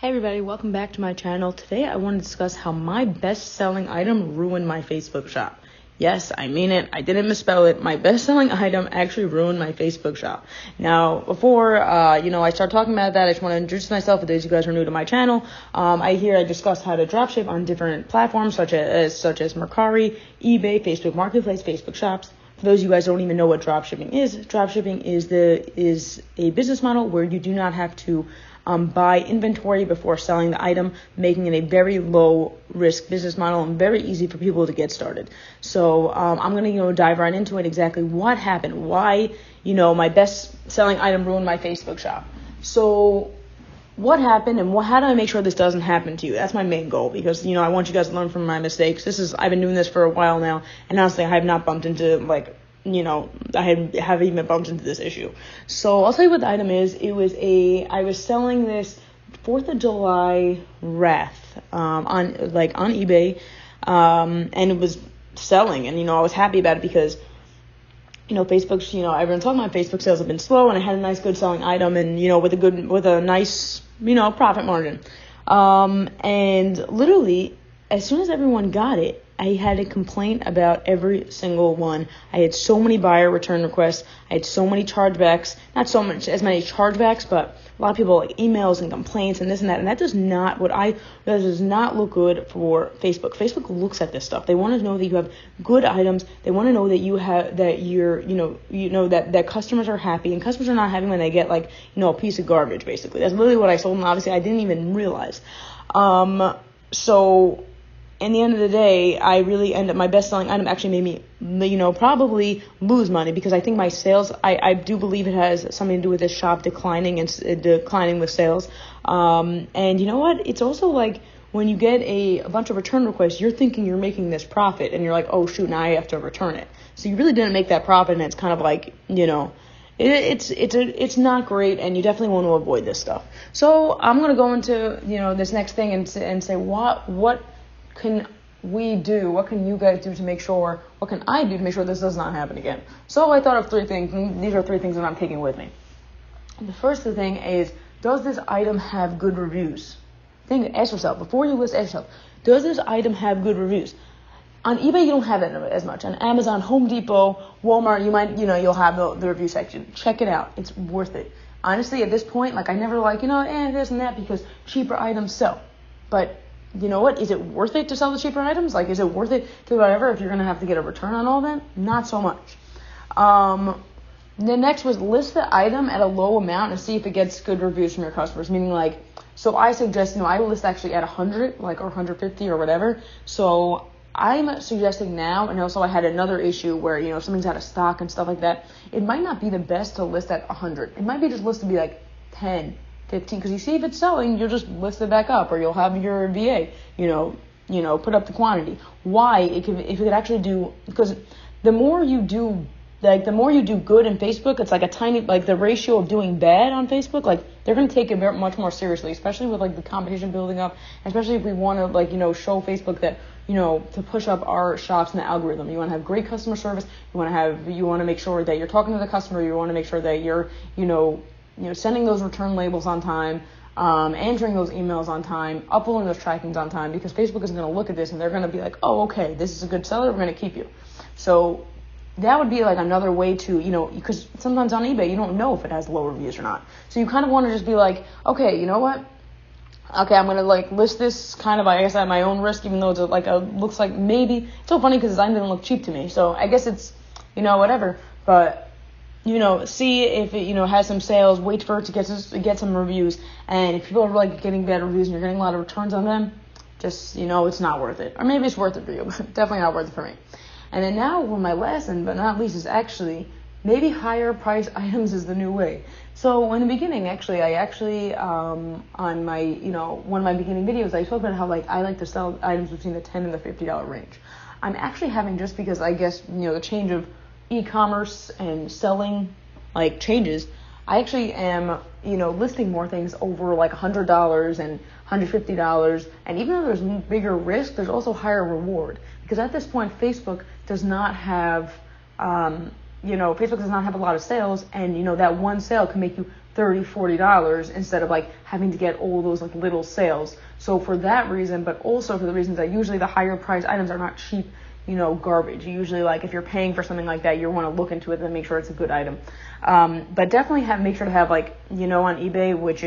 Hey everybody, welcome back to my channel. Today I want to discuss how my best-selling item ruined my Facebook shop. Yes, I mean it. I didn't misspell it. My best-selling item actually ruined my Facebook shop. Now, before I start talking about that, I just want to introduce myself for those of you guys who are new to my channel. I discuss how to dropship on different platforms such as Mercari, eBay, Facebook Marketplace, Facebook Shops. For those of you guys who don't even know what dropshipping is a business model where you do not have to buy inventory before selling the item, making it a very low risk business model and very easy for people to get started. So I'm going to dive right into it, exactly what happened, why my best selling item ruined my Facebook shop. So what happened and how do I make sure this doesn't happen to you? That's my main goal, because I want you guys to learn from my mistakes. I've been doing this for a while now, and honestly I have not bumped into I haven't even bumped into this issue. So I'll tell you what the item is. I was selling this 4th of July wreath on eBay, and it was selling, and I was happy about it because Facebook's everyone's talking about Facebook sales have been slow, and I had a nice good selling item, and with a nice profit margin, and literally as soon as everyone got it, I had a complaint about every single one. I had so many buyer return requests. I had so many chargebacks. Not so much as many chargebacks, but a lot of people emails and complaints and this and that. And that does not look good for Facebook. Facebook looks at this stuff. They want to know that you have good items. They want to know that that customers are happy, and customers are not happy when they get a piece of garbage. Basically, that's literally what I sold. And obviously, I didn't even realize. So in the end of the day, I really my best-selling item actually made me, probably lose money, because I think my sales, I do believe it has something to do with this shop declining and declining with sales. And you know what? It's also like when you get a bunch of return requests, you're thinking you're making this profit, and you're like, oh shoot, now I have to return it. So you really didn't make that profit, and it's kind of like, it's not great, and you definitely want to avoid this stuff. So I'm going to go into, this next thing and say what can we do? What can you guys do to make sure? What can I do to make sure this does not happen again? So I thought of 3 things, and these are 3 things that I'm taking with me. The first thing is, does this item have good reviews? Ask yourself, before you list, ask yourself, does this item have good reviews? On eBay, you don't have that as much. On Amazon, Home Depot, Walmart, you'll have the review section. Check it out. It's worth it. Honestly, at this point, I never this and that, because cheaper items sell. But you know what? Is it worth it to sell the cheaper items? Is it worth it to whatever if you're going to have to get a return on all that? Not so much. The next was list the item at a low amount and see if it gets good reviews from your customers. Meaning so I suggest, I list actually at 100, or 150 or whatever. So I'm suggesting now, and also I had another issue where, if something's out of stock and stuff like that, it might not be the best to list at 100. It might be just list to be 10. 15, because you see if it's selling, you'll just list it back up, or you'll have your VA, put up the quantity. Why? If it could actually do, because the more you do good in Facebook, it's a tiny, the ratio of doing bad on Facebook, they're going to take it much more seriously, especially with the competition building up, especially if we want to, show Facebook that, to push up our shops in the algorithm. You want to have great customer service. You want to make sure that you're talking to the customer. You want to make sure that you're, sending those return labels on time, answering those emails on time, uploading those trackings on time, because Facebook is going to look at this and they're going to be like, oh, okay, this is a good seller, we're going to keep you. So that would be another way to, because sometimes on eBay, you don't know if it has low reviews or not. So you kind of want to just be okay, you know what? Okay, I'm going to list this kind of, I guess, at my own risk, even though it's looks like maybe, it's so funny because the design didn't look cheap to me. So I guess it's, whatever, but see if it, has some sales, wait for it to get some reviews. And if people are getting bad reviews and you're getting a lot of returns on them, just, it's not worth it. Or maybe it's worth it for you, but definitely not worth it for me. And then now, my last and but not least is actually, maybe higher price items is the new way. So in the beginning, I on my, one of my beginning videos, I spoke about how I like to sell items between the $10 and the $50 range. I'm actually having, just because I guess, the change of e-commerce and selling changes, I actually am listing more things over $100 and $150, and even though there's bigger risk, there's also higher reward, because at this point Facebook does not have Facebook does not have a lot of sales, and that one sale can make you $30-$40 instead of like having to get all those like little sales. So for that reason, but also for the reasons that usually the higher price items are not cheap, garbage. Usually, like, if you're paying for something like that, you want to look into it and make sure it's a good item. But definitely make sure to have, like, on eBay, which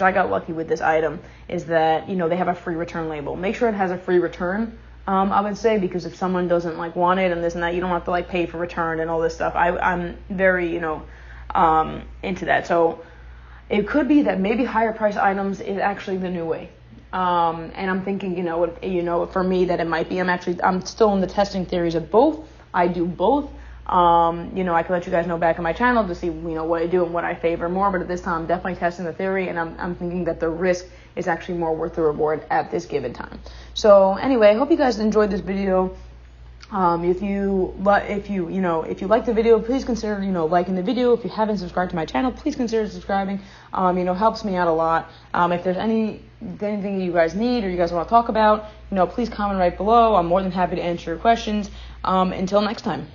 I got lucky with this item, is that, they have a free return label. Make sure it has a free return, I would say, because if someone doesn't, like, want it and this and that, you don't have to, like, pay for return and all this stuff. I'm very, into that. So it could be that maybe higher price items is actually the new way. And I'm thinking, for me that it might be. I'm still in the testing theories of both. I do both. I can let you guys know back on my channel to see, what I do and what I favor more. But at this time, I'm definitely testing the theory, and I'm thinking that the risk is actually more worth the reward at this given time. So anyway, I hope you guys enjoyed this video. If you like the video, please consider, liking the video. If you haven't subscribed to my channel, please consider subscribing. Helps me out a lot. If there's anything you guys need or you guys want to talk about, please comment right below. I'm more than happy to answer your questions. Until next time.